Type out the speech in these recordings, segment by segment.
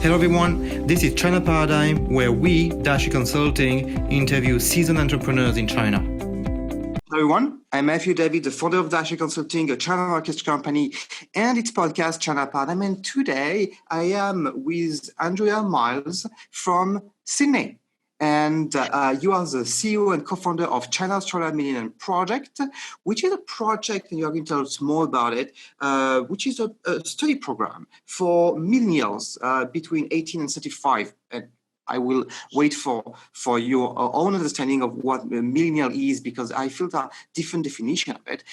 Hello everyone, this is China Paradigm, where we, Dashi Consulting, interview seasoned entrepreneurs in China. Hello everyone, I'm Mathieu David, the founder of Dashi Consulting, a China market company, and its podcast, China Paradigm. And today I am with Andrea Myles from Sydney. And you are the CEO and co-founder of China Australia Millennial Project, which is a project, and you're going to tell us more about it, which is a study program for millennials between 18 and 35. And I will wait for your own understanding of what a millennial is, because I feel there are different definitions of it,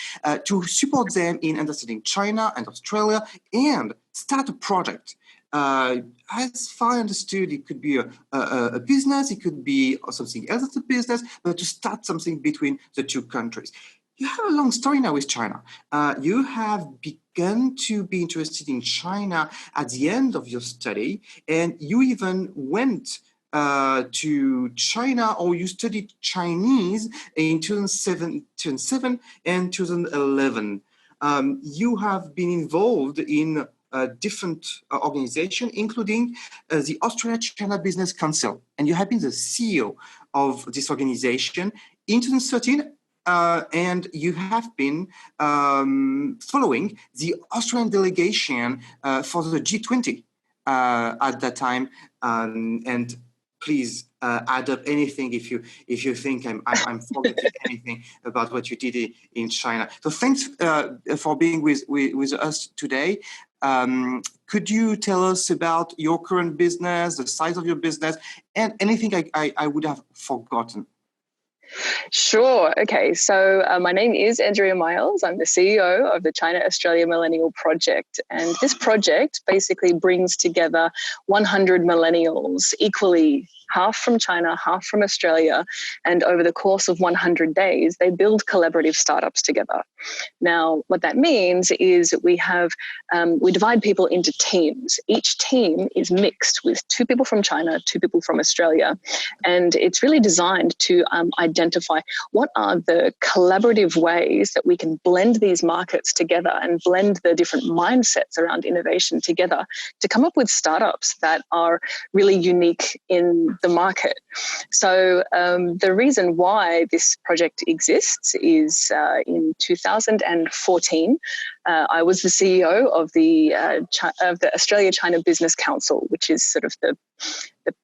to support them in understanding China and Australia and start a project. As far as I understood, it could be a business, it could be something else as a business, but to start something between the two countries. You have a long story now with China. You have begun to be interested in China at the end of your study, and you even went to China, or you studied Chinese in 2007 and 2011. You have been involved in different organizations, including the Australia-China Business Council. And you have been the CEO of this organization in 2013, and you have been following the Australian delegation for the G20 at that time. And please add up anything if you think I'm forgetting anything about what you did in China. So thanks for being with us today. Could you tell us about your current business, the size of your business, and anything I would have forgotten? Sure. Okay. So my name is Andrea Myles. I'm the CEO of the China Australia Millennial Project. And this project basically brings together 100 millennials, equally half from China, half from Australia. And over the course of 100 days, they build collaborative startups together. Now, what that means is we divide people into teams. Each team is mixed with 2 people from China, 2 people from Australia. And it's really designed to identify what are the collaborative ways that we can blend these markets together and blend the different mindsets around innovation together to come up with startups that are really unique in the market. So the reason why this project exists is in 2014, I was the CEO of the Australia-China Business Council, which is sort of the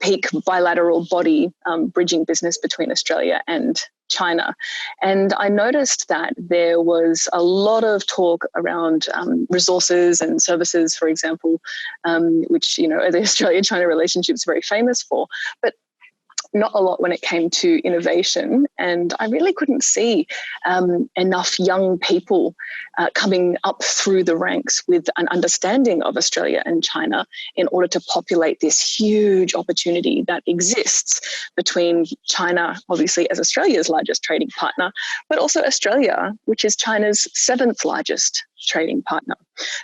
peak bilateral body bridging business between Australia and China. And I noticed that there was a lot of talk around resources and services, for example, which, the Australia-China relationship is very famous for, but not a lot when it came to innovation. And I really couldn't see enough young people coming up through the ranks with an understanding of Australia and China in order to populate this huge opportunity that exists between China, obviously as Australia's largest trading partner, but also Australia, which is China's 7th largest trading partner.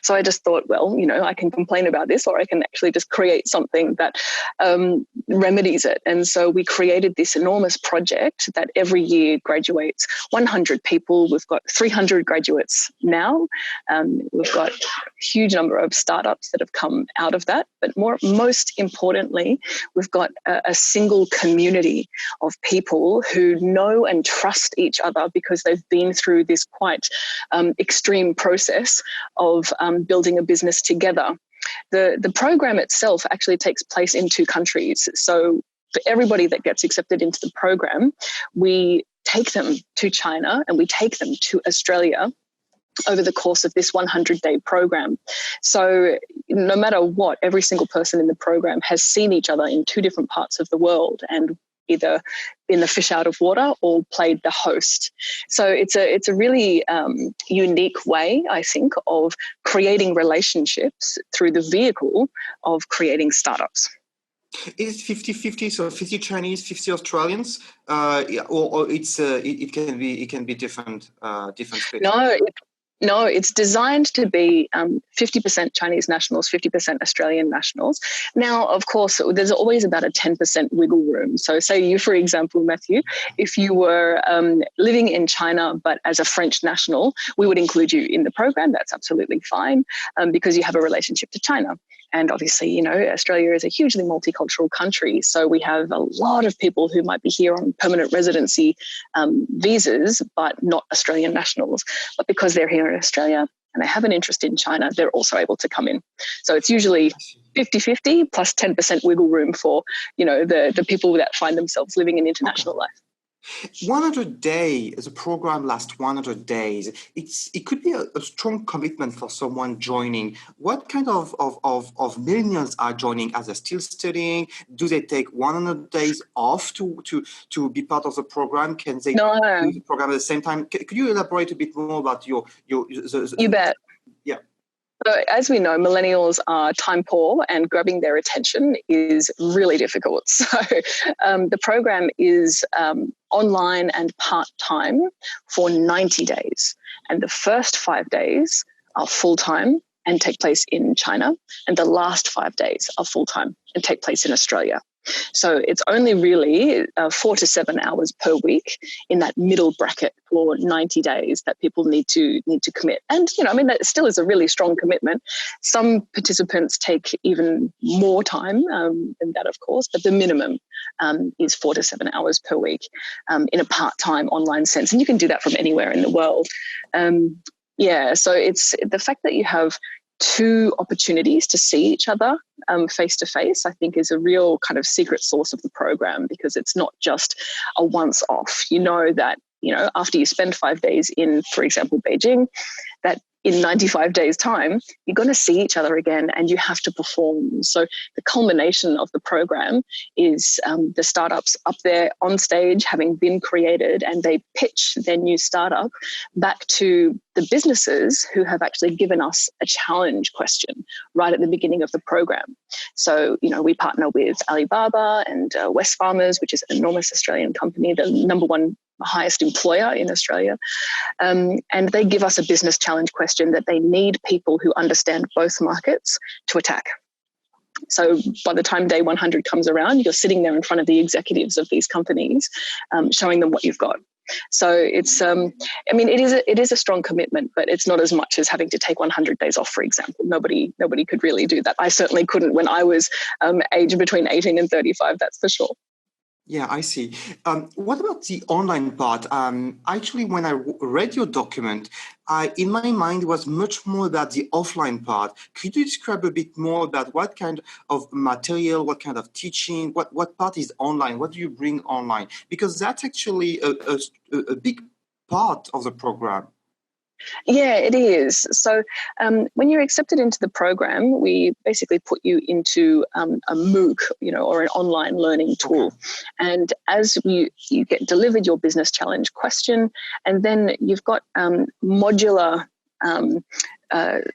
So I just thought, well, I can complain about this, or I can actually just create something that remedies it. And so we created this enormous project that every year graduates 100 people. We've got 300 graduates now. We've got a huge number of startups that have come out of that. But most importantly, we've got a single community of people who know and trust each other because they've been through this quite extreme process of building a business together. The program itself actually takes place in 2 countries. So for everybody that gets accepted into the program, we take them to China and we take them to Australia over the course of this 100-day program. So no matter what, every single person in the program has seen each other in 2 different parts of the world and either been the fish out of water or played the host. So it's a really unique way, I think, of creating relationships through the vehicle of creating startups. Is it 50-50, so 50 Chinese, 50 Australians, or it can be different split? No, it's designed to be 50% Chinese nationals, 50% Australian nationals. Now, of course, there's always about a 10% wiggle room. So say you, for example, Mathieu, if you were living in China but as a French national, we would include you in the program. That's absolutely fine because you have a relationship to China. And obviously, you know, Australia is a hugely multicultural country. So we have a lot of people who might be here on permanent residency visas, but not Australian nationals. But because they're here in Australia and they have an interest in China, they're also able to come in. So it's usually 50-50 plus 10% wiggle room for, you know, the people that find themselves living an international life. 100 days, the program lasts 100 days. It could be a strong commitment for someone joining. What kind of millennials are joining as they're still studying? Do they take 100 days off to be part of the program? Can they No. do the program at the same time? Could you elaborate a bit more about You bet. Yeah. So as we know, millennials are time poor and grabbing their attention is really difficult. So the program is online and part-time for 90 days. And the first 5 days are full-time and take place in China. And the last 5 days are full-time and take place in Australia. So it's only really 4 to 7 hours per week in that middle bracket for 90 days that people need to commit. And, you know, I mean, that still is a really strong commitment. Some participants take even more time than that, of course, but the minimum is 4 to 7 hours per week in a part-time online sense. And you can do that from anywhere in the world. So it's the fact that you have 2 opportunities to see each other face to face, I think is a real kind of secret sauce of the program, because it's not just a once off. You know that, you know, after you spend 5 days in, for example, Beijing, that in 95 days' time, you're going to see each other again and you have to perform. So the culmination of the program is the startups up there on stage having been created, and they pitch their new startup back to the businesses who have actually given us a challenge question right at the beginning of the program. So, you know, we partner with Alibaba and Wesfarmers, which is an enormous Australian company, the number 1 highest employer in Australia. And they give us a business challenge question that they need people who understand both markets to attack. So by the time day 100 comes around, you're sitting there in front of the executives of these companies, showing them what you've got. So it's, I mean, it is a strong commitment, but it's not as much as having to take 100 days off, for example. Nobody could really do that. I certainly couldn't when I was aged between 18 and 35, that's for sure. Yeah, I see. What about the online part? Actually, when I read your document, in my mind, it was much more about the offline part. Could you describe a bit more about what kind of material, what kind of teaching, what part is online? What do you bring online? Because that's actually a big part of the program. Yeah, it is. So when you're accepted into the program, we basically put you into a MOOC, you know, or an online learning tool. Okay. And as you get delivered your business challenge question, and then you've got modular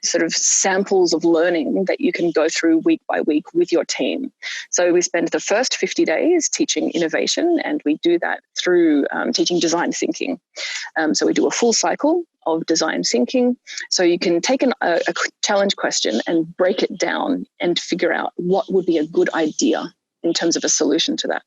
sort of samples of learning that you can go through week by week with your team. So we spend the first 50 days teaching innovation, and we do that through teaching design thinking. So we do a full cycle of design thinking. So you can take a challenge question and break it down and figure out what would be a good idea in terms of a solution to that.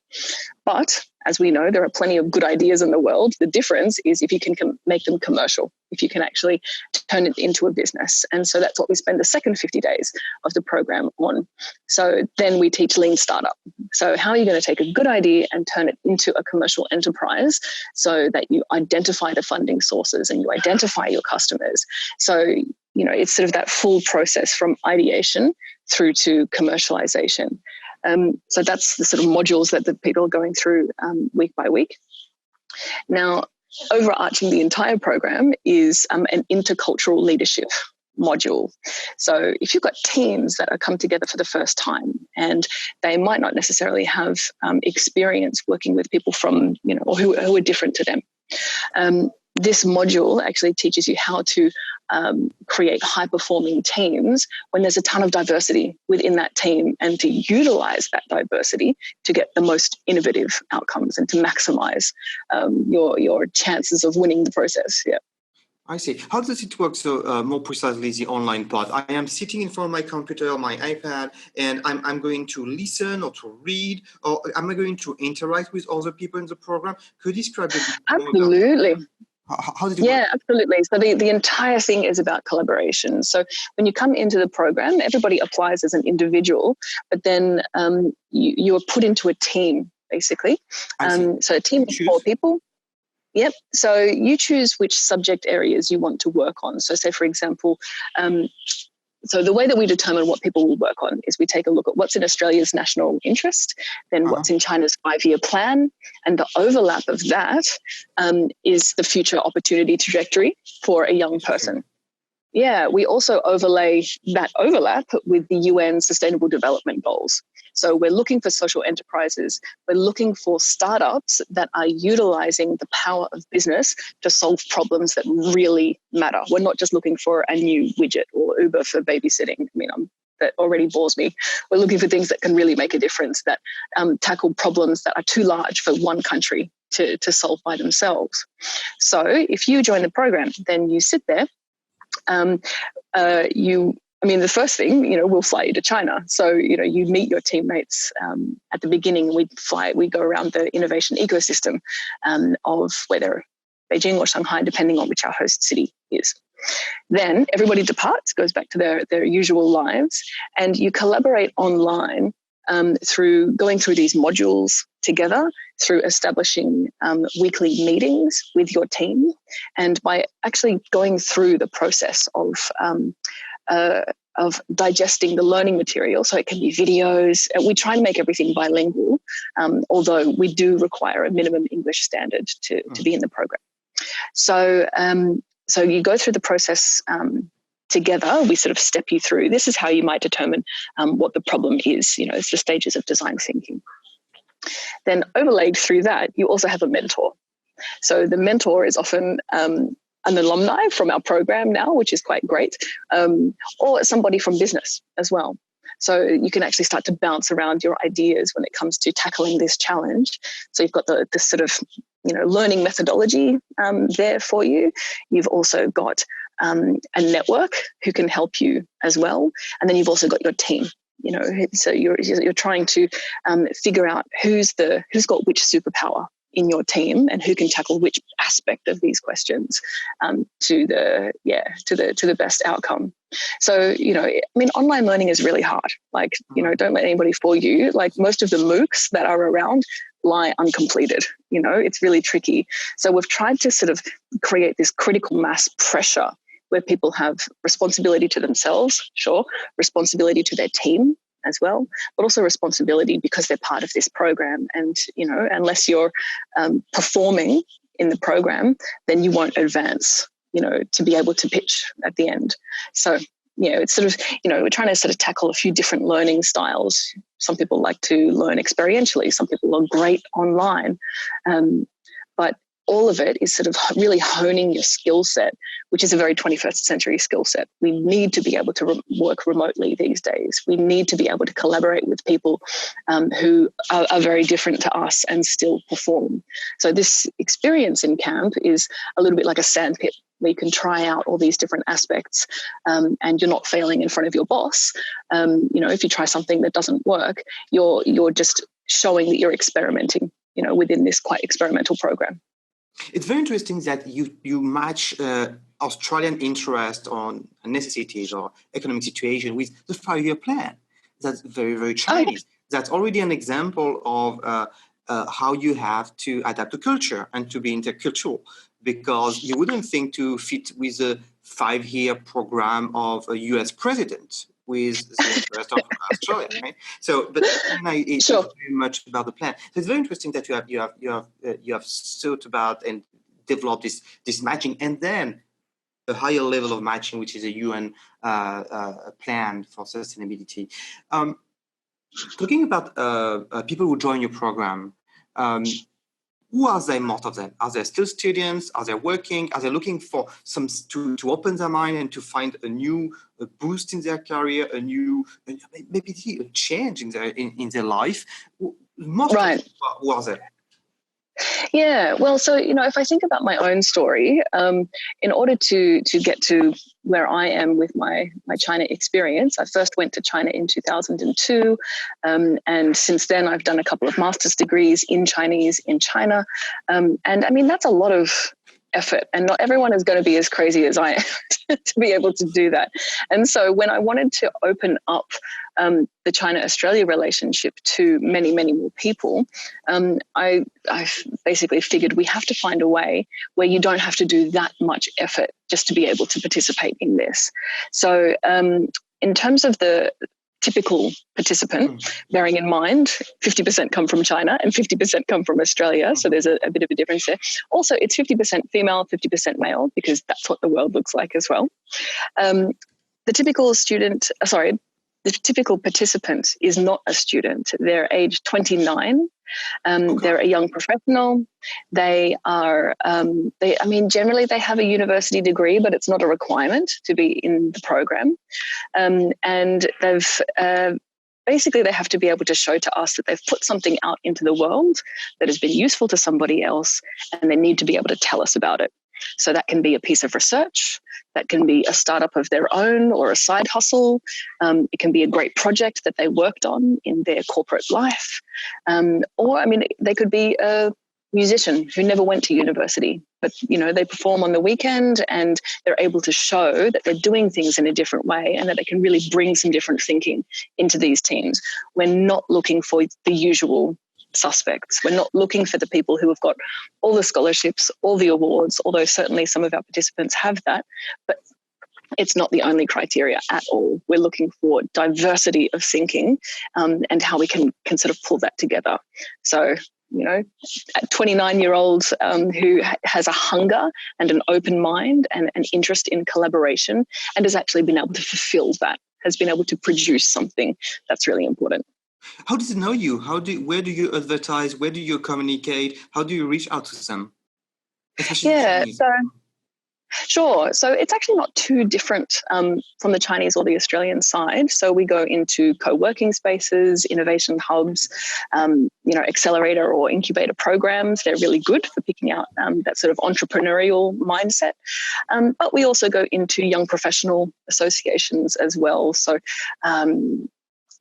But as we know, there are plenty of good ideas in the world. The difference is if you can make them commercial, if you can actually turn it into a business. And so that's what we spend the second 50 days of the program on. So then we teach lean startup. So how are you going to take a good idea and turn it into a commercial enterprise so that you identify the funding sources and you identify your customers? So, you know, it's sort of that full process from ideation through to commercialization. So that's the sort of modules that the people are going through week by week. Now, overarching the entire program is an intercultural leadership module. So if you've got teams that are come together for the first time and they might not necessarily have experience working with people from, you know, or who are different to them, this module actually teaches you how to create high-performing teams when there's a ton of diversity within that team, and to utilize that diversity to get the most innovative outcomes and to maximize your chances of winning the process. Yeah. I see. How does it work? So more precisely, the online part. I am sitting in front of my computer, my iPad, and I'm going to listen or to read, or am I going to interact with other people in the program? Could you describe a bit more? Absolutely. How did it work? Yeah, absolutely. So the entire thing is about collaboration. So when you come into the program, everybody applies as an individual, but then you are put into a team, basically. So a team of 4 people. Yep. So you choose which subject areas you want to work on. So say, for example, so the way that we determine what people will work on is we take a look at what's in Australia's national interest, then what's in China's 5-year plan, and the overlap of that is the future opportunity trajectory for a young person. Yeah, we also overlay that overlap with the UN Sustainable Development Goals. So we're looking for social enterprises. We're looking for startups that are utilizing the power of business to solve problems that really matter. We're not just looking for a new widget or Uber for babysitting. I mean, that already bores me. We're looking for things that can really make a difference, that tackle problems that are too large for one country to solve by themselves. So if you join the program, then you sit there. The first thing, we'll fly you to China. So, you meet your teammates at the beginning. We go around the innovation ecosystem of whether Beijing or Shanghai, depending on which our host city is. Then everybody departs, goes back to their usual lives, and you collaborate online through going through these modules together, through establishing weekly meetings with your team, and by actually going through the process of digesting the learning material. So it can be videos. We try and make everything bilingual, although we do require a minimum English standard to be in the program. So you go through the process together. We sort of step you through. This is how you might determine what the problem is. It's the stages of design thinking. Then overlaid through that, you also have a mentor. So the mentor is often an alumni from our program now, which is quite great, or somebody from business as well. So you can actually start to bounce around your ideas when it comes to tackling this challenge. So you've got the sort of learning methodology there for you. You've also got a network who can help you as well, and then you've also got your team. So you're trying to figure out who's got which superpower in your team and who can tackle which aspect of these questions to the best outcome. So, online learning is really hard. Like, don't let anybody fool you. Like, most of the MOOCs that are around lie uncompleted. It's really tricky. So we've tried to sort of create this critical mass pressure where people have responsibility to themselves, sure, responsibility to their team as well, but also responsibility because they're part of this program. And, unless you're performing in the program, then you won't advance, to be able to pitch at the end. So, it's sort of, we're trying to sort of tackle a few different learning styles. Some people like to learn experientially. Some people are great online. But all of it is sort of really honing your skill set, which is a very 21st century skill set. We need to be able to work remotely these days. We need to be able to collaborate with people who are very different to us and still perform. So this experience in camp is a little bit like a sandpit where you can try out all these different aspects and you're not failing in front of your boss. If you try something that doesn't work, you're just showing that you're experimenting, within this quite experimental program. It's very interesting that you match Australian interest on necessities or economic situation with the 5-year plan. That's very, very Chinese. That's already an example of how you have to adapt to culture and to be intercultural, because you wouldn't think to fit with a 5-year program of a US president with the interest of Australia, right? So, but it's very much about the plan. So it's very interesting that you have thought about and developed this matching, and then a higher level of matching, which is a UN plan for sustainability. Talking about people who join your program, who are they, most of them? Are they still students? Are they working? Are they looking for some to open their mind and to find a new boost in their career, maybe a change in their life? Most of them, who are they? Yeah, well, so, if I think about my own story, in order to get to where I am with my China experience, I first went to China in 2002. And since then, I've done a couple of master's degrees in Chinese in China. And I mean, that's a lot of effort, and not everyone is going to be as crazy as I am to be able to do that. And so when I wanted to open up the China-Australia relationship to many, many more people, I basically figured we have to find a way where you don't have to do that much effort just to be able to participate in this. So in terms of the typical participant, bearing in mind 50% come from China and 50% come from Australia, so there's a bit of a difference there. Also, it's 50% female, 50% male, because that's what the world looks like as well. The typical participant is not a student. They're age 29. They're a young professional. They are, generally they have a university degree, but it's not a requirement to be in the program. And they've basically they have to be able to show to us that they've put something out into the world that has been useful to somebody else, and they need to be able to tell us about it. So that can be a piece of research, that can be a startup of their own or a side hustle. It can be a great project that they worked on in their corporate life. They could be a musician who never went to university, but, they perform on the weekend and they're able to show that they're doing things in a different way and that they can really bring some different thinking into these teams. We're not looking for the usual suspects. We're not looking for the people who have got all the scholarships, all the awards, although certainly some of our participants have that, but it's not the only criteria at all. We're looking for diversity of thinking and how we can sort of pull that together. So, a 29-year-old who has a hunger and an open mind and an interest in collaboration and has actually been able to fulfill that, has been able to produce something, that's really important. How does it know you? Where do you advertise? Where do you communicate? How do you reach out to them? Sure. So it's actually not too different from the Chinese or the Australian side. So we go into co-working spaces, innovation hubs, accelerator or incubator programs. They're really good for picking out that sort of entrepreneurial mindset. But we also go into young professional associations as well. So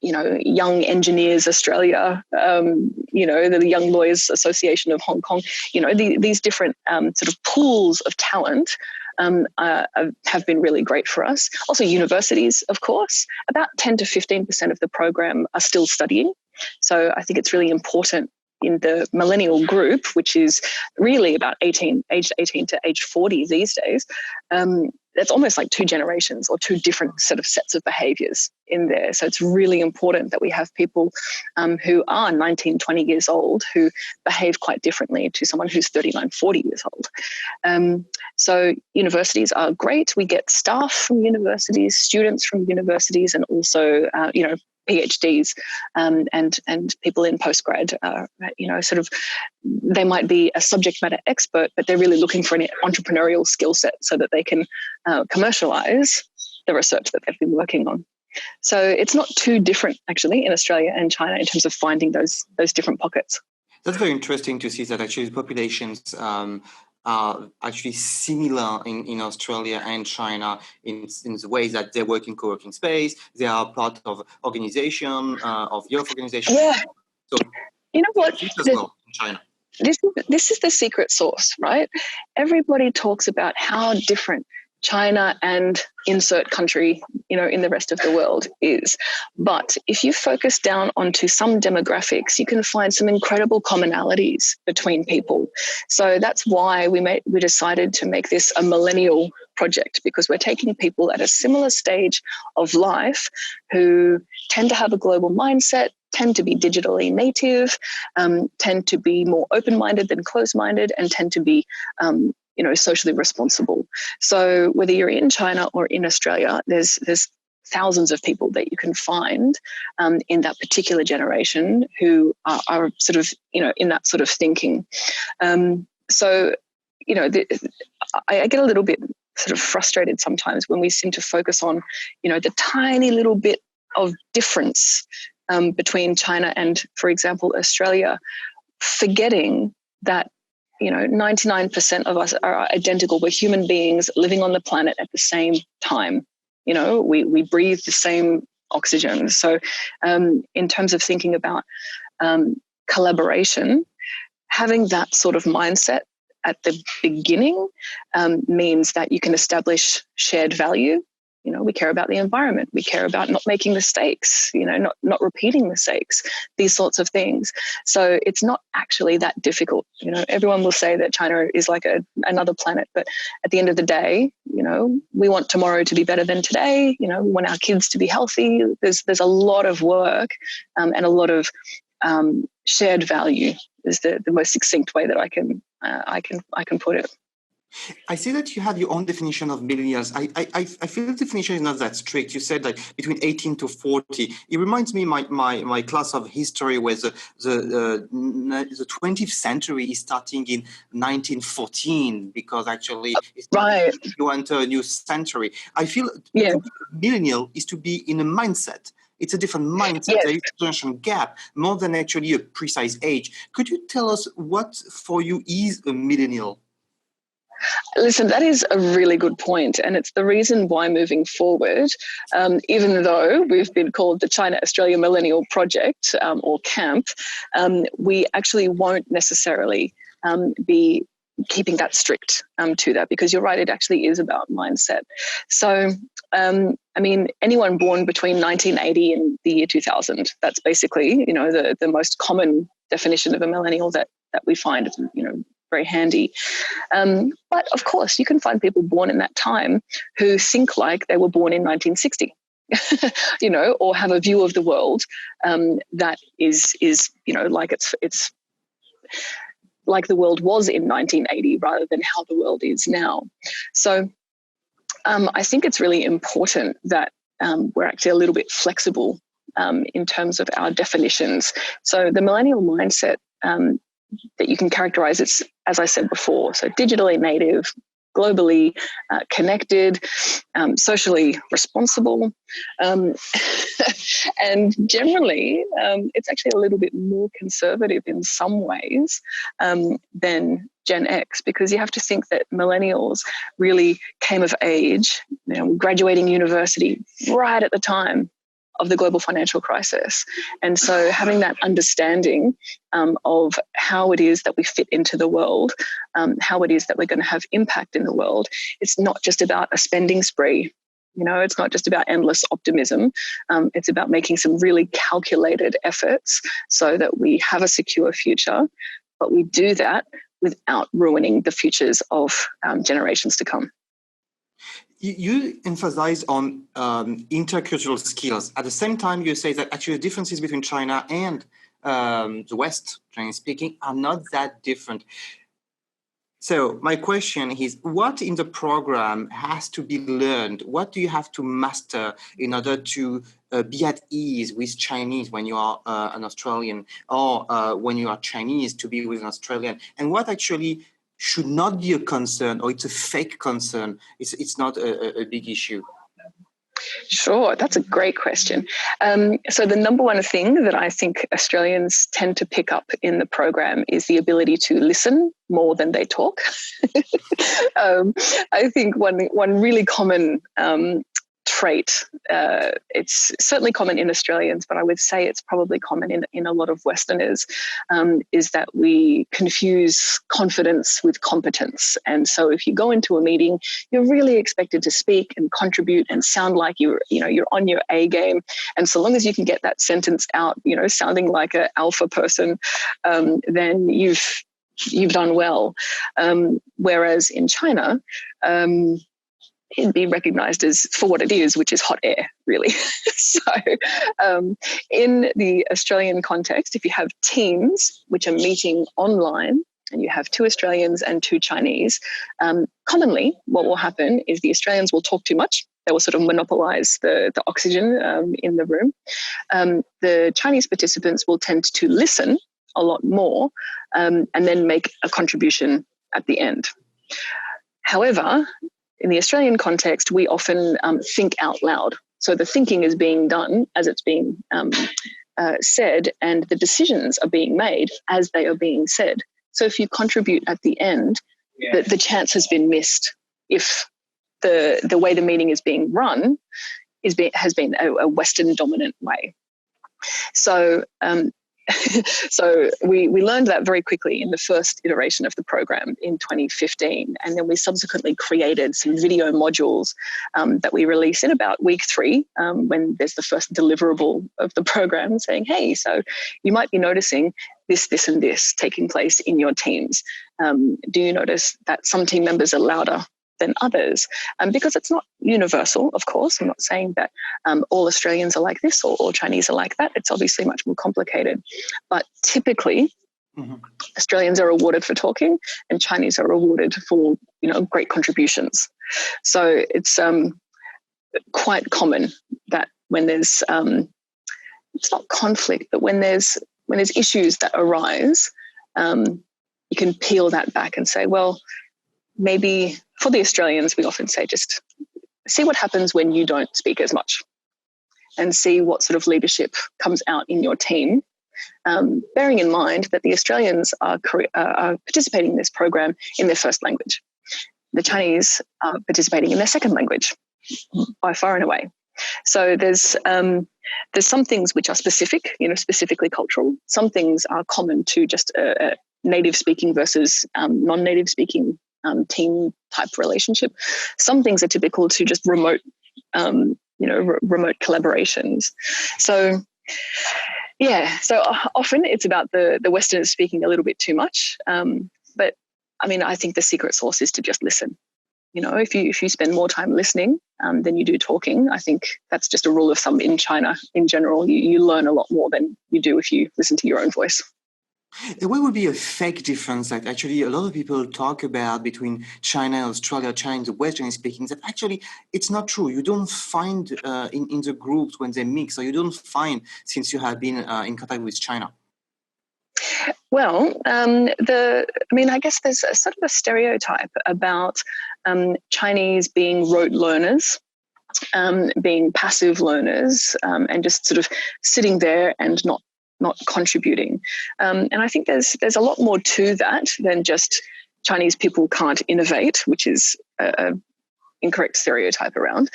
Young Engineers Australia, the Young Lawyers Association of Hong Kong, these different sort of pools of talent have been really great for us. Also universities, of course, about 10 to 15% of the program are still studying. So I think it's really important in the millennial group, which is really about age 18 to age 40 these days. That's almost like two generations or two different sets of behaviours in there. So it's really important that we have people who are 19, 20 years old who behave quite differently to someone who's 39, 40 years old. So universities are great. We get staff from universities, students from universities, and also, PhDs and people in postgrad, they might be a subject matter expert, but they're really looking for an entrepreneurial skill set so that they can commercialize the research that they've been working on. So it's not too different actually in Australia and China in terms of finding those different pockets. That's very interesting to see that actually populations are actually similar in Australia and China in the ways that they work in co-working space. They are part of organization, of youth organization. Yeah. So you know what? As well in China. This is the secret sauce, right? Everybody talks about how different China and insert country, in the rest of the world is. But if you focus down onto some demographics, you can find some incredible commonalities between people. So that's why we decided to make this a millennial project, because we're taking people at a similar stage of life who tend to have a global mindset, tend to be digitally native, tend to be more open-minded than closed-minded, and tend to be socially responsible. So whether you're in China or in Australia, there's thousands of people that you can find in that particular generation who are sort of, in that sort of thinking. I get a little bit sort of frustrated sometimes when we seem to focus on, the tiny little bit of difference between China and, for example, Australia, forgetting that 99% of us are identical. We're human beings living on the planet at the same time. We breathe the same oxygen. So in terms of thinking about collaboration, having that sort of mindset at the beginning means that you can establish shared value. You know, we care about the environment. We care about not making mistakes, you know, not repeating mistakes, these sorts of things. So it's not actually that difficult. You know, everyone will say that China is like another planet, but at the end of the day, you know, we want tomorrow to be better than today. You know, we want our kids to be healthy. There's a lot of work and a lot of shared value is the most succinct way that I can put it. I see that you have your own definition of millennials. I feel the definition is not that strict. You said like between 18 to 40. It reminds me my class of history where the 20th century is starting in 1914 because actually it's right. You enter a new century. I feel to be millennial is to be in a mindset. It's a different mindset. Yes. There is a generation gap more than actually a precise age. Could you tell us what for you is a millennial? Listen, that is a really good point, and it's the reason why moving forward, even though we've been called the China Australia Millennial Project or CAMP, we actually won't necessarily be keeping that strict to that, because you're right, it actually is about mindset. So, I mean, anyone born between 1980 and the year 2000, that's basically, you know, the most common definition of a millennial that we find, you know, very handy. But of course, you can find people born in that time who think like they were born in 1960, you know, or have a view of the world that is, you know, like it's like the world was in 1980 rather than how the world is now. So I think it's really important that we're actually a little bit flexible in terms of our definitions. So the millennial mindset that you can characterize, it's, as I said before, so digitally native, globally connected, socially responsible, and generally it's actually a little bit more conservative in some ways than Gen X, because you have to think that millennials really came of age, you know, graduating university right at the time of the global financial crisis. And so having that understanding of how it is that we fit into the world, how it is that we're going to have impact in the world, it's not just about a spending spree. You know, it's not just about endless optimism. It's about making some really calculated efforts so that we have a secure future, but we do that without ruining the futures of generations to come. You emphasize on intercultural skills. At the same time, you say that actually the differences between China and the West, Chinese speaking, are not that different. So my question is, what in the program has to be learned? What do you have to master in order to be at ease with Chinese when you are an Australian, or when you are Chinese to be with an Australian? And what actually should not be a concern, or it's a fake concern? It's not a big issue. Sure, that's a great question. So the number one thing that I think Australians tend to pick up in the program is the ability to listen more than they talk. I think one really common trait, it's certainly common in Australians, but I would say it's probably common in a lot of Westerners, is that we confuse confidence with competence. And so if you go into a meeting, you're really expected to speak and contribute and sound like you're on your A game. And so long as you can get that sentence out, you know, sounding like an alpha person, then you've done well. Whereas in China, it'd be recognized as for what it is, which is hot air, really. So in the Australian context, if you have teams which are meeting online and you have 2 Australians and 2 Chinese, commonly what will happen is the Australians will talk too much. They will sort of monopolize the oxygen in the room. The Chinese participants will tend to listen a lot more and then make a contribution at the end. However, in the Australian context, we often think out loud. So the thinking is being done as it's being said, and the decisions are being made as they are being said. So if you contribute at the end, the chance has been missed if the way the meeting is being run has been a Western dominant way. So So we learned that very quickly in the first iteration of the program in 2015. And then we subsequently created some video modules that we release in about week 3, when there's the first deliverable of the program, saying, hey, so you might be noticing this, this, and this taking place in your teams. Do you notice that some team members are louder than others? Because it's not universal, of course. I'm not saying that all Australians are like this or Chinese are like that. It's obviously much more complicated. But typically, Australians are rewarded for talking and Chinese are rewarded for, great contributions. So it's quite common that when there's, it's not conflict, but when there's issues that arise, you can peel that back and say, well, maybe for the Australians, we often say just see what happens when you don't speak as much and see what sort of leadership comes out in your team. Bearing in mind that the Australians are participating in this program in their first language. The Chinese are participating in their second language by far and away. So there's some things which are specific, specifically cultural. Some things are common to just a native speaking versus non-native speaking team type relationship. Some things are typical to just remote, remote collaborations. So, so often it's about the Westerners speaking a little bit too much. But I mean, I think the secret sauce is to just listen. If you spend more time listening than you do talking, I think that's just a rule of thumb in China in general. You learn a lot more than you do if you listen to your own voice. What would be a fake difference that actually a lot of people talk about between China and Australia, China and the Western speaking, that actually it's not true. You don't find in the groups when they mix, or you don't find since you have been in contact with China? Well, I guess there's a sort of a stereotype about Chinese being rote learners, being passive learners, and just sort of sitting there and not contributing. And I think there's a lot more to that than just Chinese people can't innovate, which is a incorrect stereotype around,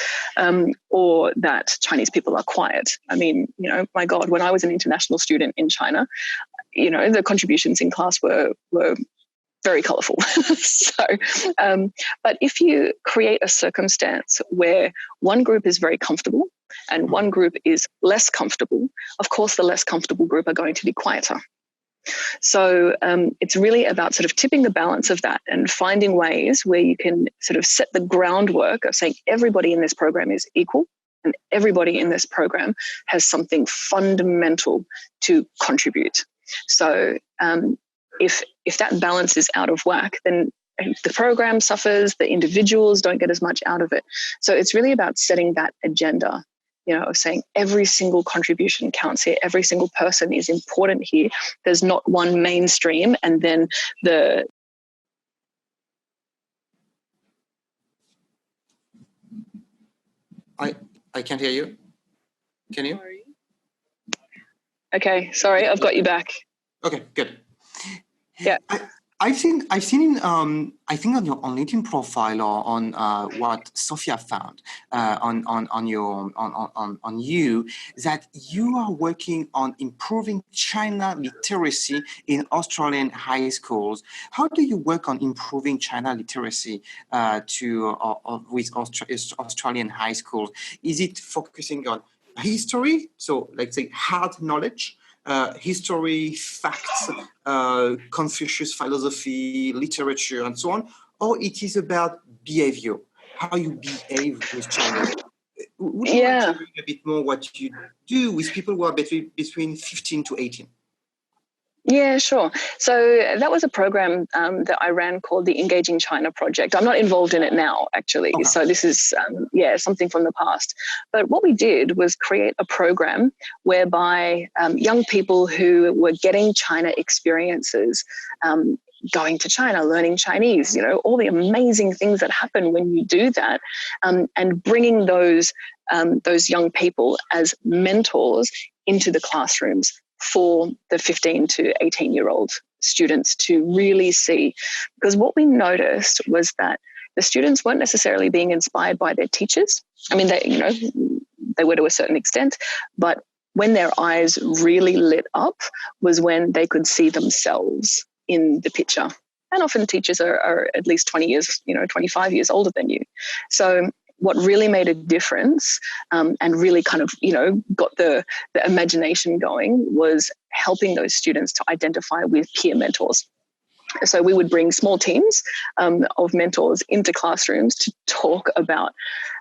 or that Chinese people are quiet. I mean, my God, when I was an international student in China, the contributions in class were very colourful. But if you create a circumstance where one group is very comfortable and one group is less comfortable, of course, the less comfortable group are going to be quieter. So it's really about sort of tipping the balance of that and finding ways where you can sort of set the groundwork of saying everybody in this program is equal and everybody in this program has something fundamental to contribute. So if that balance is out of whack, then the program suffers, the individuals don't get as much out of it. So it's really about setting that agenda, of saying every single contribution counts here, every single person is important here. There's not one mainstream and then I can't hear you. Can you? Sorry. Okay, sorry, I've got you back. Okay, good. Yeah. I've seen I think on your LinkedIn profile or on what Sophia found on you, that you are working on improving China literacy in Australian high schools. How do you work on improving China literacy with Australian high schools? Is it focusing on history, so let's say hard knowledge? History, facts, Confucius philosophy, literature, and so on, or it is about behavior, how you behave with China? Would you like to read a bit more what you do with people who are between 15 to 18? Yeah, sure. So that was a program that I ran called the Engaging China Project. I'm not involved in it now, actually. Okay. So this is, something from the past. But what we did was create a program whereby young people who were getting China experiences, going to China, learning Chinese, all the amazing things that happen when you do that, and bringing those young people as mentors into the classrooms for the 15 to 18-year-old students to really see. Because what we noticed was that the students weren't necessarily being inspired by their teachers. I mean, they were to a certain extent, but when their eyes really lit up was when they could see themselves in the picture. And often teachers are at least 20 years, 25 years older than you. So what really made a difference and really kind of, got the imagination going was helping those students to identify with peer mentors. So we would bring small teams of mentors into classrooms to talk about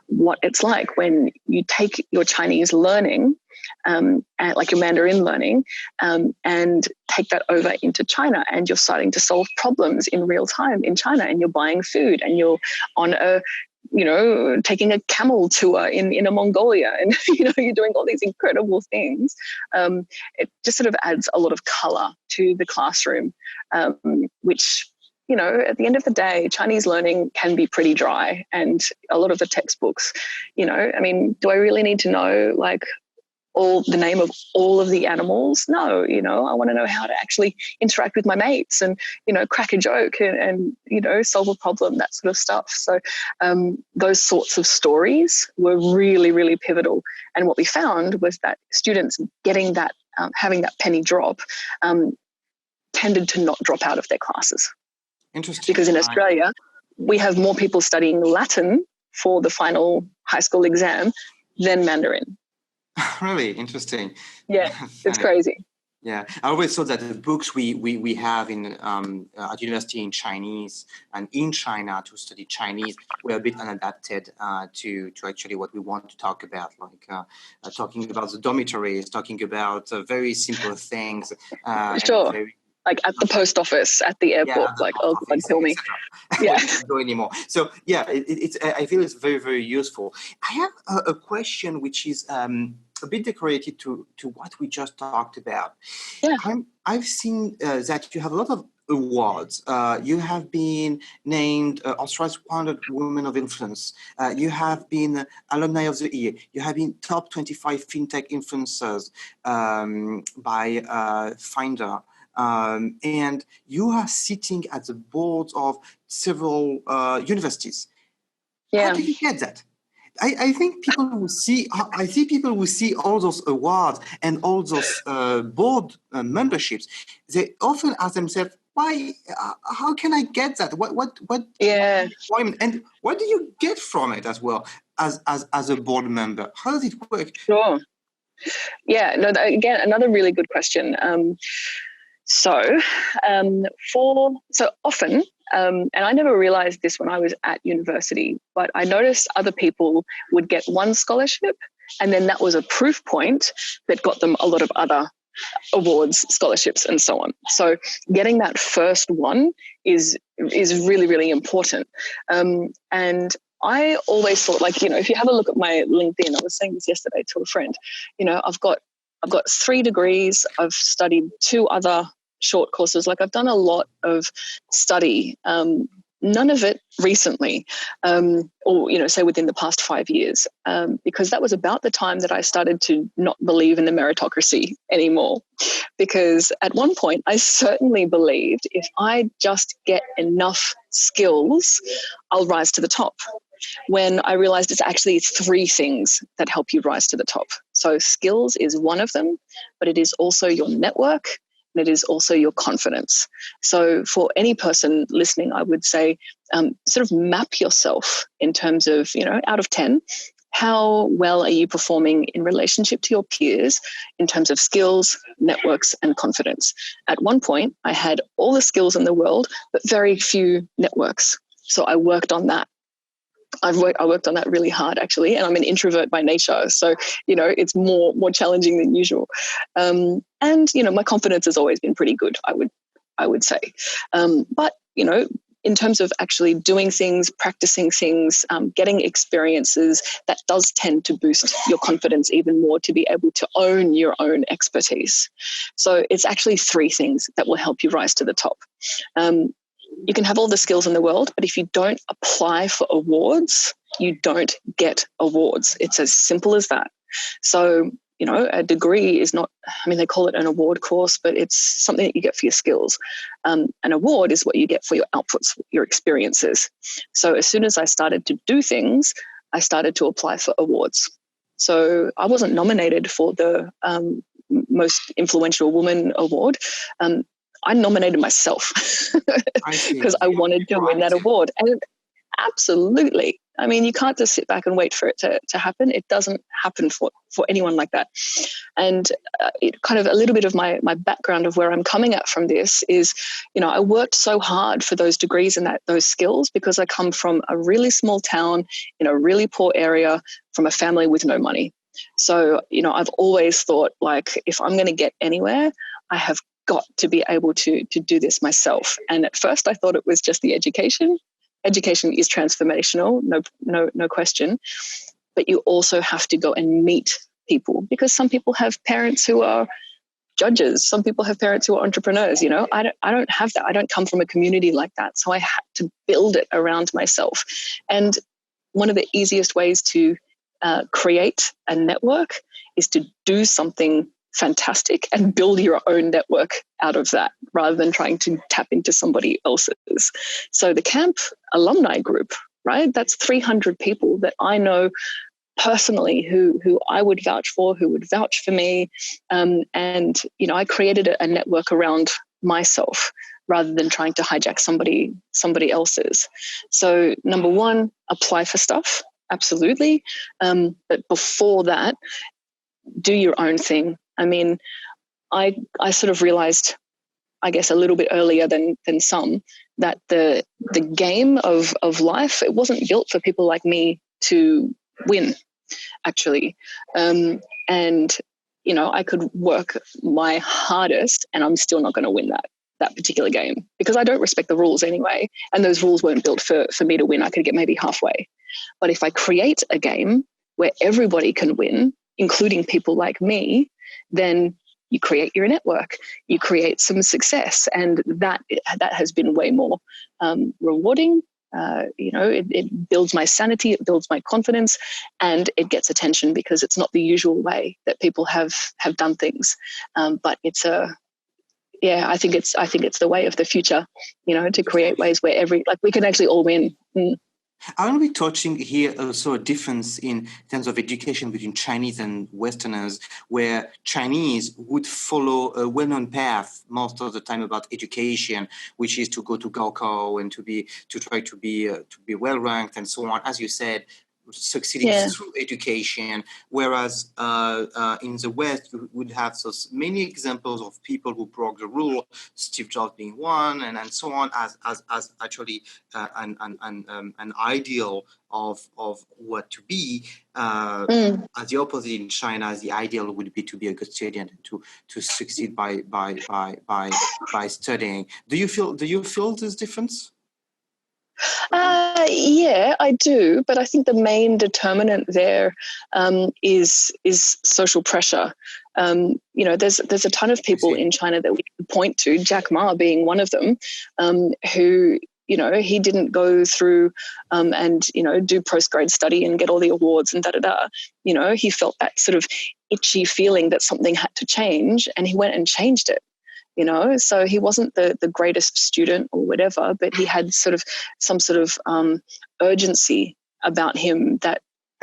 what it's like when you take your Chinese learning, and like your Mandarin learning, and take that over into China, and you're starting to solve problems in real time in China, and you're buying food, and you're on taking a camel tour in a Mongolia, and you're doing all these incredible things. It just sort of adds a lot of color to the classroom, which, at the end of the day, Chinese learning can be pretty dry, and a lot of the textbooks, do I really need to know the name of all of the animals? No, I want to know how to actually interact with my mates and, crack a joke and solve a problem, that sort of stuff. So those sorts of stories were really, really pivotal. And what we found was that students getting that, having that penny drop, tended to not drop out of their classes. Interesting. Because in Australia, we have more people studying Latin for the final high school exam than Mandarin. Really interesting. Yeah, it's crazy. Yeah, I always thought that the books we have in at university in Chinese and in China to study Chinese were a bit unadapted to actually what we want to talk about, talking about the dormitories, talking about very simple things. Sure. Like at the post office, at the airport, oh God, kill me. Yeah, we don't go anymore. So yeah, it's I feel it's very, very useful. I have a question which is a bit decorated to what we just talked about. Yeah. I've seen that you have a lot of awards. You have been named Australia's 100 Women of Influence. You have been Alumni of the Year. You have been top 25 FinTech influencers by Finder. And you are sitting at the boards of several universities. Yeah. How do you get that? I think people who see, I see people who see all those awards and all those board memberships, they often ask themselves, why? How can I get that? What? Yeah. And what do you get from it as well as a board member? How does it work? Sure. Yeah. No. Again, another really good question. So often, and I never realized this when I was at university, but I noticed other people would get one scholarship, and then that was a proof point that got them a lot of other awards, scholarships, and so on. So getting that first one is really, really important. And I always thought, if you have a look at my LinkedIn, I was saying this yesterday to a friend, I've got 3 degrees. I've studied 2 other short courses. I've done a lot of study, none of it recently, or, say within the past 5 years, because that was about the time that I started to not believe in the meritocracy anymore. Because at one point, I certainly believed if I just get enough skills, I'll rise to the top. When I realized it's actually 3 things that help you rise to the top. So skills is one of them, but it is also your network, and it is also your confidence. So for any person listening, I would say sort of map yourself in terms of, out of 10, how well are you performing in relationship to your peers in terms of skills, networks, and confidence? At one point, I had all the skills in the world, but very few networks. So I worked on that. I worked on that really hard, actually, and I'm an introvert by nature, so it's more challenging than usual. And my confidence has always been pretty good, I would say. But in terms of actually doing things, practicing things, getting experiences, that does tend to boost your confidence even more to be able to own your own expertise. So it's actually 3 things that will help you rise to the top. You can have all the skills in the world, but if you don't apply for awards, you don't get awards. It's as simple as that. So, a degree is not, they call it an award course, but it's something that you get for your skills. An award is what you get for your outputs, your experiences. So as soon as I started to do things, I started to apply for awards. So I wasn't nominated for the Most Influential Woman award. I nominated myself because I wanted to win that award. And absolutely. I mean, you can't just sit back and wait for it to happen. It doesn't happen for anyone like that. And it kind of a little bit of my background of where I'm coming at from this is, I worked so hard for those degrees and those skills because I come from a really small town in a really poor area from a family with no money. So, I've always thought, like, if I'm going to get anywhere, I have got to be able to do this myself. And at first I thought it was just the education. Education is transformational, no question. But you also have to go and meet people because some people have parents who are judges. Some people have parents who are entrepreneurs. I don't have that. I don't come from a community like that. So I had to build it around myself. And one of the easiest ways to create a network is to do something fantastic and build your own network out of that rather than trying to tap into somebody else's. So the camp alumni group, right? That's 300 people that I know personally who I would vouch for, who would vouch for me. And, I created a network around myself rather than trying to hijack somebody else's. So number one, apply for stuff. Absolutely. But before that, do your own thing. I mean, I sort of realized, I guess, a little bit earlier than some that the game of life, it wasn't built for people like me to win, actually. And, I could work my hardest and I'm still not going to win that particular game because I don't respect the rules anyway. And those rules weren't built for me to win. I could get maybe halfway. But if I create a game where everybody can win, including people like me, then you create your network, you create some success. And that has been way more rewarding. It builds my sanity, it builds my confidence, and it gets attention because it's not the usual way that people have done things. But it's I think it's the way of the future, to create ways where we can actually all win. I want to be touching here also a difference in terms of education between Chinese and Westerners, where Chinese would follow a well-known path most of the time about education, which is to go to Gaokao and to try to be well ranked and so on. As you said, succeeding through education, whereas in the West you would have so many examples of people who broke the rule, Steve Jobs being one, and so on, as actually an ideal of what to be. As the opposite in China, as the ideal would be to be a good student and to succeed by studying. Do you feel this difference? Yeah, I do, but I think the main determinant there is social pressure. There's a ton of people in China that we can point to, Jack Ma being one of them, who he didn't go through and do postgrad study and get all the awards and he felt that sort of itchy feeling that something had to change, and he went and changed it. So he wasn't the greatest student or whatever, but he had some sort of urgency about him that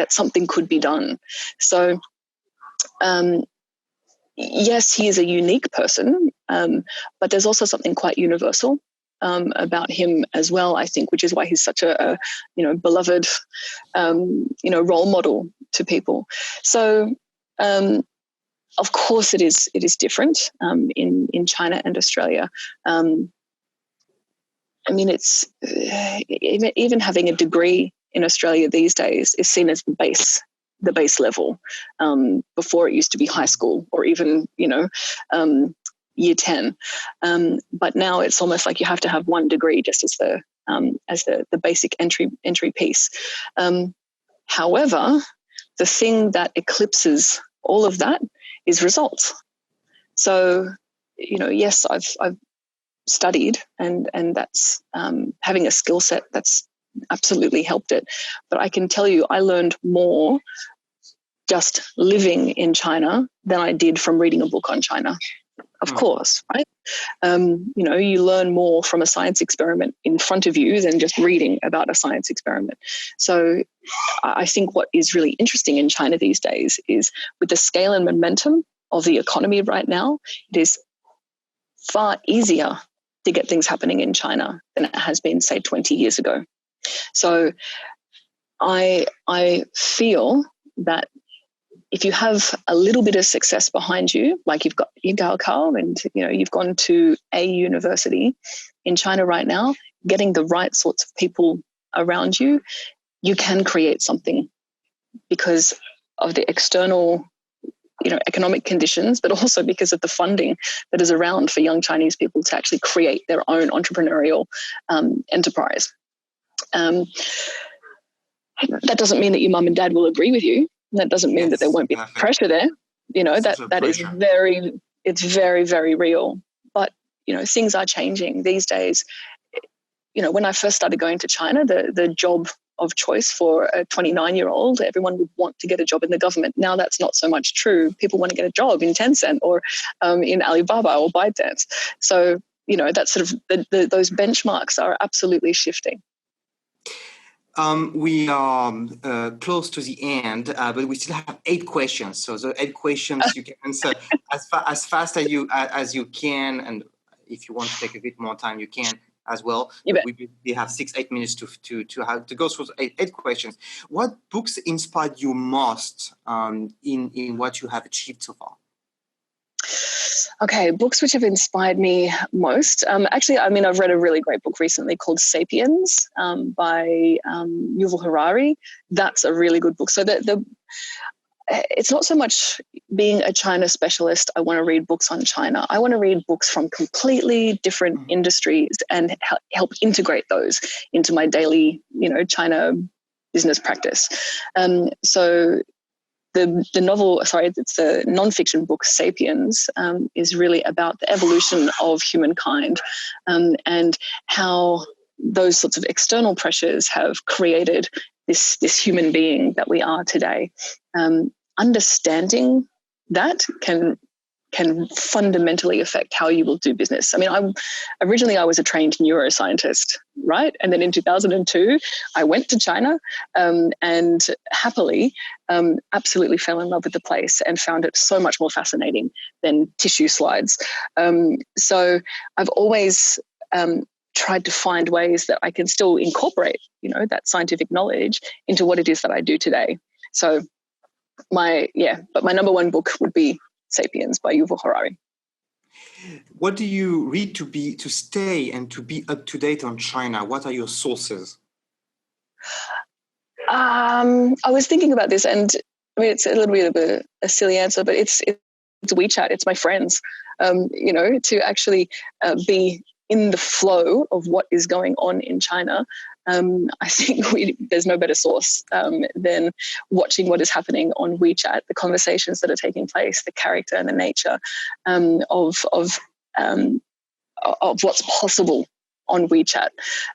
something could be done. So, yes, he is a unique person, but there's also something quite universal about him as well, I think, which is why he's such a beloved, role model to people. So, of course, it is different in China and Australia. It's even having a degree in Australia these days is seen as the base level. Before it used to be high school or even year 10, but now it's almost like you have to have one degree just as the basic entry piece. However, the thing that eclipses all of that is results. So, yes, I've studied and that's having a skill set that's absolutely helped it. But I can tell you, I learned more just living in China than I did from reading a book on China. of course, right? You learn more from a science experiment in front of you than just reading about a science experiment. So I think what is really interesting in China these days is with the scale and momentum of the economy right now, it is far easier to get things happening in China than it has been, say, 20 years ago. So I feel that if you have a little bit of success behind you, like you've got Yigaokao and you've gone to a university in China right now, getting the right sorts of people around you, you can create something because of the external economic conditions, but also because of the funding that is around for young Chinese people to actually create their own entrepreneurial enterprise. That doesn't mean that your mum and dad will agree with you. That doesn't mean that there won't be pressure there. That is it's very, very real. But, things are changing these days. When I first started going to China, the job of choice for a 29-year-old, everyone would want to get a job in the government. Now that's not so much true. People want to get a job in Tencent or in Alibaba or ByteDance. So, that sort of those benchmarks are absolutely shifting. We are close to the end, but we still have 8 questions. So the 8 questions you can answer as fast as you can, and if you want to take a bit more time, you can as well. We have 6-8 minutes to go through 8 questions. What books inspired you most in what you have achieved so far? Okay, books which have inspired me most. I've read a really great book recently called *Sapiens* by Yuval Harari. That's a really good book. So it's not so much being a China specialist. I want to read books on China. I want to read books from completely different industries and help integrate those into my daily, China business practice. So it's the non-fiction book *Sapiens* is really about the evolution of humankind and how those sorts of external pressures have created this human being that we are today. Understanding that can fundamentally affect how you will do business. I mean, originally I was a trained neuroscientist, right? And then in 2002, I went to China and happily absolutely fell in love with the place and found it so much more fascinating than tissue slides. So I've always tried to find ways that I can still incorporate, that scientific knowledge into what it is that I do today. So my number one book would be *Sapiens* by Yuval Harari. What do you read to stay and to be up to date on China? What are your sources? I was thinking about this, and it's a little bit of a silly answer, but it's WeChat. It's my friends. To actually be in the flow of what is going on in China. I think there's no better source than watching what is happening on WeChat, the conversations that are taking place, the character and the nature of what's possible on WeChat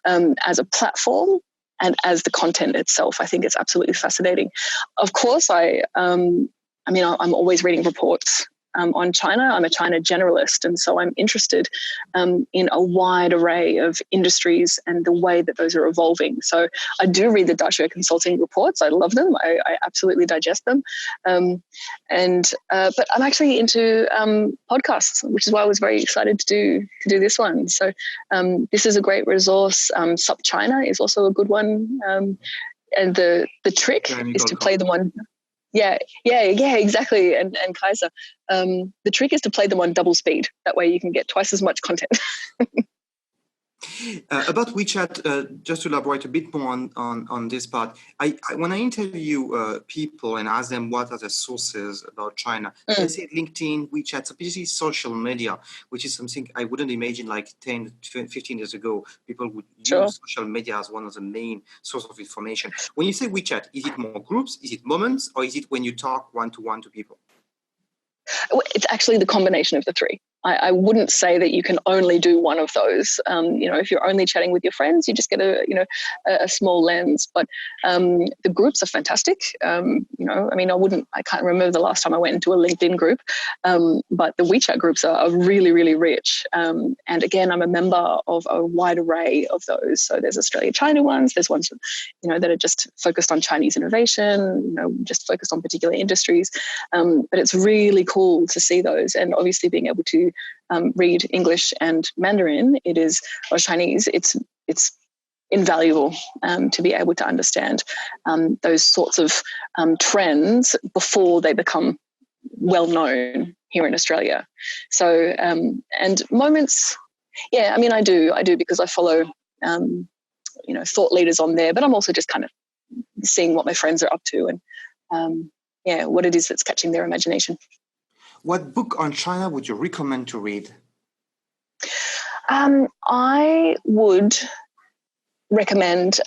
as a platform and as the content itself. I think it's absolutely fascinating. Of course, I'm always reading reports on China. I'm a China generalist, and so I'm interested in a wide array of industries and the way that those are evolving. So I do read the Daxue Consulting reports. I love them. I absolutely digest them. But I'm actually into podcasts, which is why I was very excited to do this one. So this is a great resource. Sup China is also a good one. And the trick is to play them on. Yeah, exactly. And Kaiser, the trick is to play them on double speed. That way you can get twice as much content. About WeChat, just to elaborate a bit more on this part, when I interview people and ask them what are the sources about China, they say LinkedIn, WeChat, so basically social media, which is something I wouldn't imagine like 10, 15 years ago. People would use social media as one of the main source of information. When you say WeChat, is it more groups, is it moments, or is it when you talk one-to-one to people? It's actually the combination of the three. I wouldn't say that you can only do one of those. If you're only chatting with your friends, you just get a small lens. But the groups are fantastic. I can't remember the last time I went into a LinkedIn group, but the WeChat groups are really, really rich. And again, I'm a member of a wide array of those. So there's Australia-China ones. There's ones, that are just focused on Chinese innovation, just focused on particular industries. But it's really cool to see those. And obviously being able to read English and Mandarin, or Chinese, it's invaluable to be able to understand those sorts of trends before they become well known here in Australia. So, and moments, I do because I follow, thought leaders on there, but I'm also just kind of seeing what my friends are up to and, what it is that's catching their imagination. What book on China would you recommend to read? I would recommend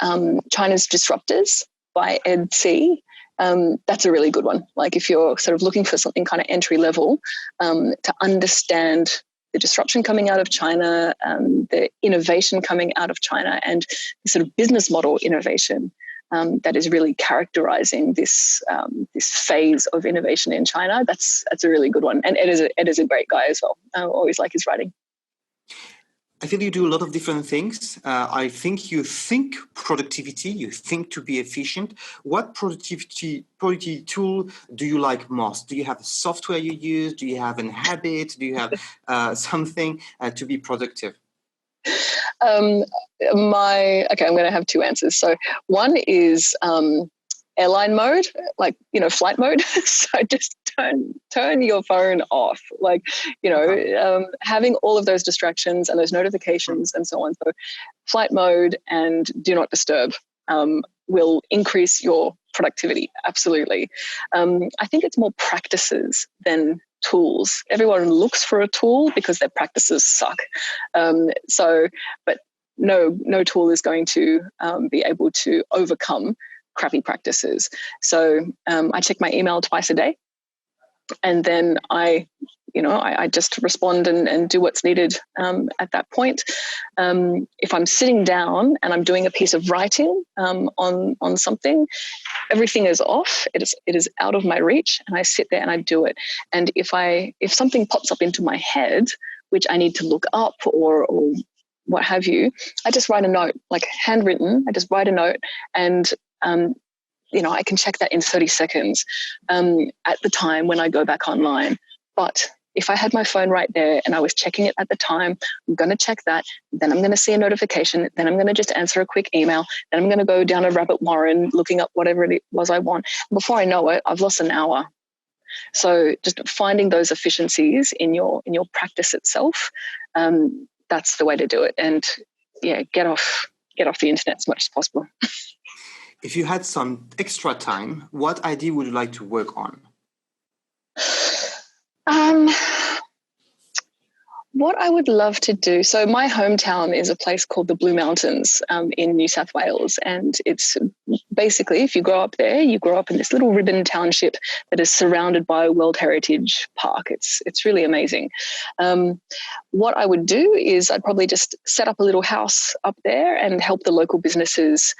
China's Disruptors by Ed C. That's a really good one. Like if you're sort of looking for something kind of entry level to understand the disruption coming out of China, the innovation coming out of China, and the sort of business model innovation that is really characterizing this phase of innovation in China. That's a really good one. And Ed is a great guy as well. I always like his writing. I feel you do a lot of different things. I think you think productivity, you think to be efficient. What productivity tool do you like most? Do you have a software you use? Do you have a habit? Do you have something to be productive? I'm going to have two answers. So one is airline mode, flight mode. So just turn your phone off, having all of those distractions and those notifications and so on. So flight mode and do not disturb will increase your productivity. Absolutely. I think it's more practices than tools. Everyone looks for a tool because their practices suck. But no tool is going to be able to overcome crappy practices. So I check my email twice a day, and then I just respond and do what's needed at that point. If I'm sitting down and I'm doing a piece of writing on something, everything is off. It is out of my reach, and I sit there and I do it. And if something pops up into my head, which I need to look up or what have you, I just write a note, like handwritten. I just write a note, and I can check that in 30 seconds at the time when I go back online. But if I had my phone right there and I was checking it at the time, I'm going to check that. Then I'm going to see a notification. Then I'm going to just answer a quick email. Then I'm going to go down a rabbit warren looking up whatever it was I want. Before I know it, I've lost an hour. So just finding those efficiencies in your practice itself, that's the way to do it. And get off the internet as much as possible. If you had some extra time, what idea would you like to work on? What I would love to do. So my hometown is a place called the Blue Mountains in New South Wales. And it's basically, if you grow up there, you grow up in this little ribbon township that is surrounded by a World Heritage Park. It's really amazing. What I would do is I'd probably just set up a little house up there and help the local businesses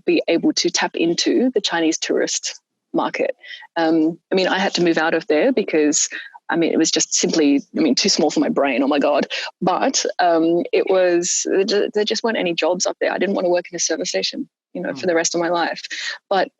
be able to tap into the Chinese tourist market. I had to move out of there because it was just simply, too small for my brain. Oh my God. But there just weren't any jobs up there. I didn't want to work in a service station, for the rest of my life. But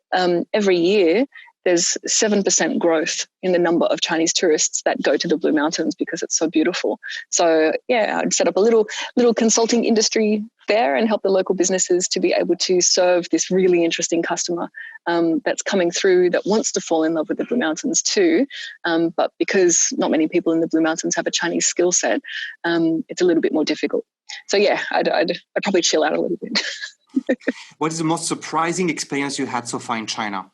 every year there's 7% growth in the number of Chinese tourists that go to the Blue Mountains because it's so beautiful. So I'd set up a little consulting industry there and help the local businesses to be able to serve this really interesting customer that's coming through that wants to fall in love with the Blue Mountains too. But because not many people in the Blue Mountains have a Chinese skill set, it's a little bit more difficult. So I'd probably chill out a little bit. What is the most surprising experience you had so far in China?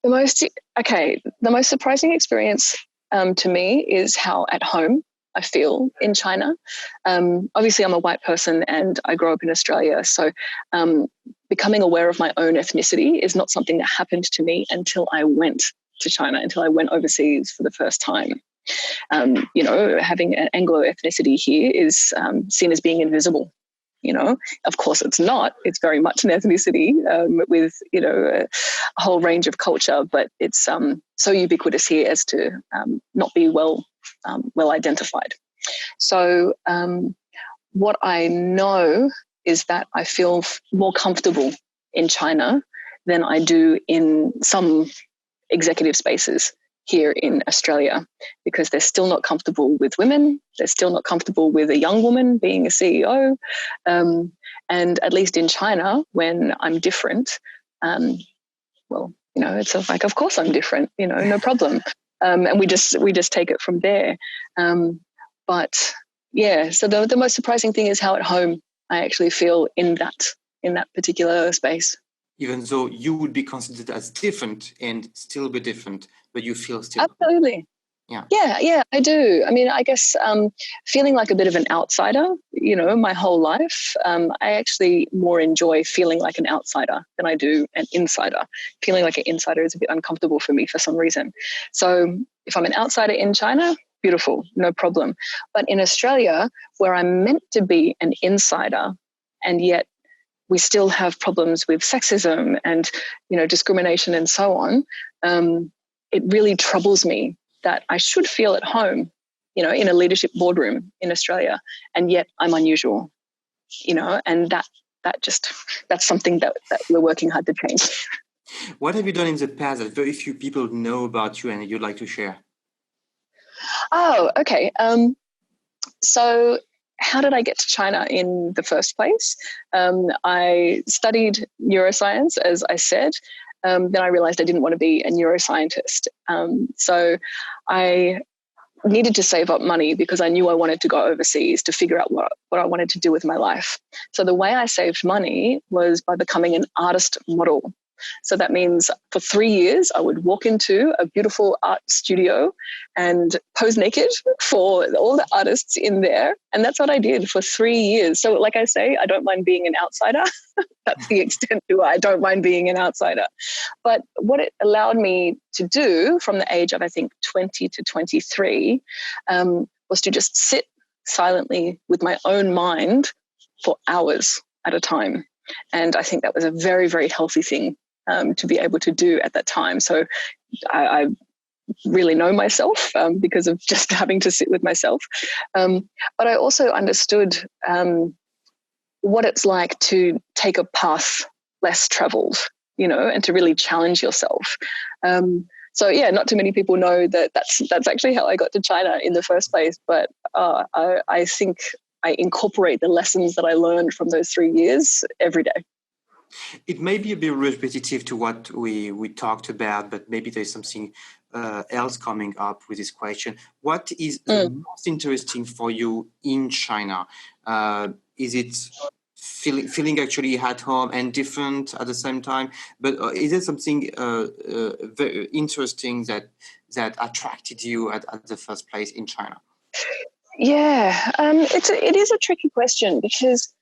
The most surprising experience to me is how at home I feel in China. Obviously, I'm a white person and I grew up in Australia. So becoming aware of my own ethnicity is not something that happened to me until I went to China, until I went overseas for the first time. Having an Anglo ethnicity here is seen as being invisible. Of course it's not. It's very much an ethnicity with, a whole range of culture, but it's so ubiquitous here as to not be well identified. So what I know is that I feel more comfortable in China than I do in some executive spaces here in Australia, because they're still not comfortable with women. They're still not comfortable with a young woman being a CEO. And at least in China, when I'm different, it's like, of course I'm different, no problem. And we just take it from there. But yeah, so the most surprising thing is how at home I actually feel in that particular space. Even though you would be considered as different and still be different, but you feel still. Absolutely. Yeah, I do. I mean, I guess feeling like a bit of an outsider, my whole life, I actually more enjoy feeling like an outsider than I do an insider. Feeling like an insider is a bit uncomfortable for me for some reason. So if I'm an outsider in China, beautiful, no problem. But in Australia, where I'm meant to be an insider, and yet we still have problems with sexism and, discrimination and so on, it really troubles me that I should feel at home, in a leadership boardroom in Australia, and yet I'm unusual, and that's something that we're working hard to change. What have you done in the past that very few people know about you and you'd like to share? Oh, okay. So how did I get to China in the first place? I studied neuroscience, as I said. Then I realized I didn't want to be a neuroscientist. So I needed to save up money because I knew I wanted to go overseas to figure out what I wanted to do with my life. So the way I saved money was by becoming an artist model. So that means for 3 years, I would walk into a beautiful art studio and pose naked for all the artists in there. And that's what I did for 3 years. So like I say, I don't mind being an outsider. That's the extent to I don't mind being an outsider. But what it allowed me to do from the age of, I think, 20 to 23 was to just sit silently with my own mind for hours at a time. And I think that was a very, very healthy thing to be able to do at that time. So I really know myself because of just having to sit with myself. But I also understood what it's like to take a path less traveled, and to really challenge yourself. So yeah, not too many people know that that's actually how I got to China in the first place. But I think I incorporate the lessons that I learned from those 3 years every day. It may be a bit repetitive to what we talked about, but maybe there's something else coming up with this question. What is the most interesting for you in China? Is it feeling actually at home and different at the same time? But is there something very interesting that attracted you at the first place in China? Yeah, it is a tricky question because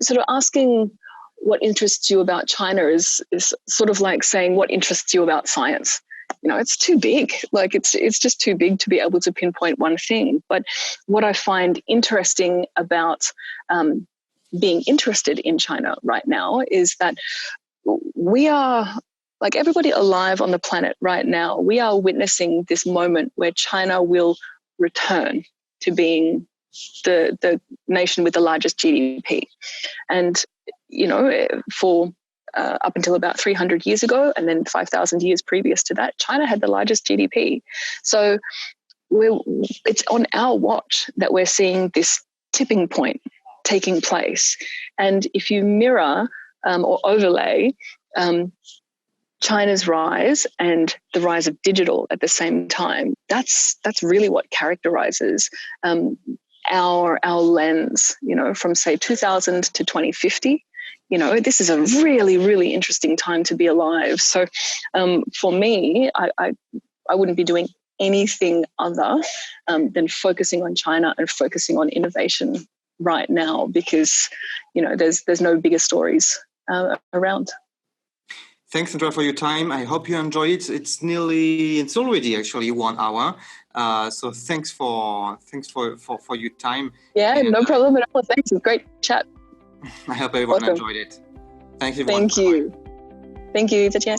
sort of asking what interests you about China is sort of like saying what interests you about science. It's too big. Like it's just too big to be able to pinpoint one thing. But what I find interesting about being interested in China right now is that we are, like everybody alive on the planet right now, we are witnessing this moment where China will return to being the nation with the largest GDP. And, for up until about 300 years ago, and then 5,000 years previous to that, China had the largest GDP. So it's on our watch that we're seeing this tipping point taking place. And if you mirror or overlay China's rise and the rise of digital at the same time, that's really what characterizes our lens, from say 2000 to 2050. This is a really, really interesting time to be alive. So for me, I wouldn't be doing anything other than focusing on China and focusing on innovation right now, because, there's no bigger stories around. Thanks, Andrea, for your time. I hope you enjoy it. It's already actually 1 hour. So thanks for your time. Yeah, no problem at all. Thanks. It was a great chat. I hope everyone enjoyed it. Thank you. Thank you. Thank you. 再见.